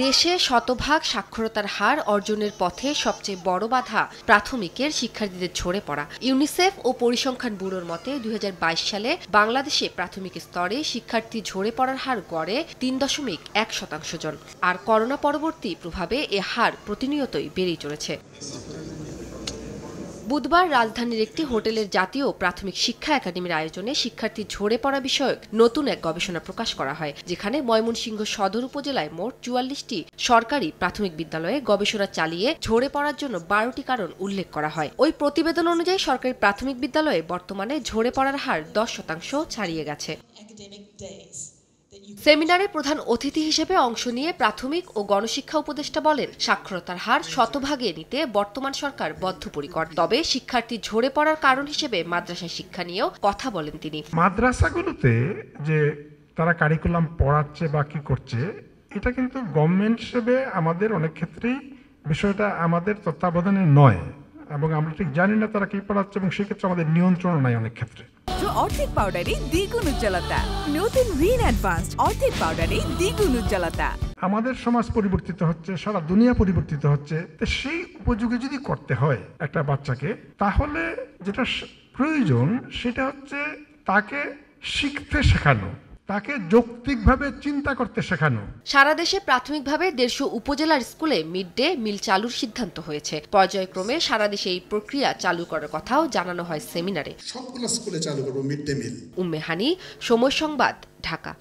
দেশে শতভাগ সাক্ষরতার হার অর্জনের পথে সবচেয়ে বড় বাধা প্রাথমিকের শিক্ষার্থীদের ঝরে পড়া। ইউনিসেফ ও পরিসংখ্যান ব্যুরোর মতে ২০২২ সালে বাংলাদেশে প্রাথমিক স্তরে শিক্ষার্থী ঝরে পড়ার হার গড়ে ৩.১% জন। আর করোনা পরবর্তী প্রভাবে এ হার প্রতিনিয়তই বেড়েই চলেছে। বুধবার রাজধানীর একটি হোটেলের জাতীয় প্রাথমিক শিক্ষা একাডেমির আয়োজনে শিক্ষার্থী ঝরে পড়া বিষয়ক নতুন এক গবেষণা প্রকাশ করা হয়, যেখানে ময়মনসিংহ সদর উপজেলায় মোট ৪৪টি সরকারি প্রাথমিক বিদ্যালয়ে গবেষণা চালিয়ে ঝরে পড়ার জন্য ১২টি কারণ উল্লেখ করা হয়। ওই প্রতিবেদন অনুযায়ী সরকারি প্রাথমিক বিদ্যালয়ে বর্তমানে ঝরে পড়ার হার ১০% ছাড়িয়ে গেছে। সেমিনারে প্রধান অতিথি হিসেবে অংশ নিয়ে প্রাথমিক ও গণশিক্ষা উপদেষ্টা বলেন, সাক্ষরতার হার শতভাগে নিতে বর্তমান সরকার বদ্ধপরিকর। তবে শিক্ষার্থী ঝরে পড়ার কারণ হিসেবে মাদ্রাসা শিক্ষা নিয়েও কথা বলেন তিনি। মাদ্রাসাগুলোতে যে তারা কারিকুলাম পড়াচ্ছে বা কি করছে, এটা কিন্তু গভর্নমেন্ট হিসেবে আমাদের অনেক ক্ষেত্রেই বিষয়টা আমাদের তত্ত্বাবধানে নয়, এবং আমরা ঠিক জানি না তারা কি পড়াচ্ছে, এবং সেক্ষেত্রে আমাদের নিয়ন্ত্রণ নাই অনেক ক্ষেত্রে। অর্ধেক পাউডারে দ্বিগুণ উজ্জ্বলতা, নতুন রিন অ্যাডভান্সড অর্ধেক পাউডারে দ্বিগুণ উজ্জ্বলতা। আমাদের সমাজ পরিবর্তিত হচ্ছে, সারা দুনিয়া পরিবর্তিত হচ্ছে, তো সেই উপযোগী যদি করতে হয় একটা বাচ্চাকে, তাহলে যেটা প্রয়োজন সেটা হচ্ছে তাকে শিখতে শেখানো, তাকে যৌক্তিকভাবে চিন্তা করতে শেখানো। সারা দেশে প্রাথমিকভাবে ১৫০ উপজেলার স্কুলে মিড ডে মিল চালুর সিদ্ধান্ত হয়েছে। পর্যায়ক্রমে সারা দেশে এই প্রক্রিয়া চালু করার কথাও জানানো হয় সেমিনারে। সবগুলো স্কুলে চালু করব মিড ডে মিল। উম্মে হানি, সময় সংবাদ, ঢাকা।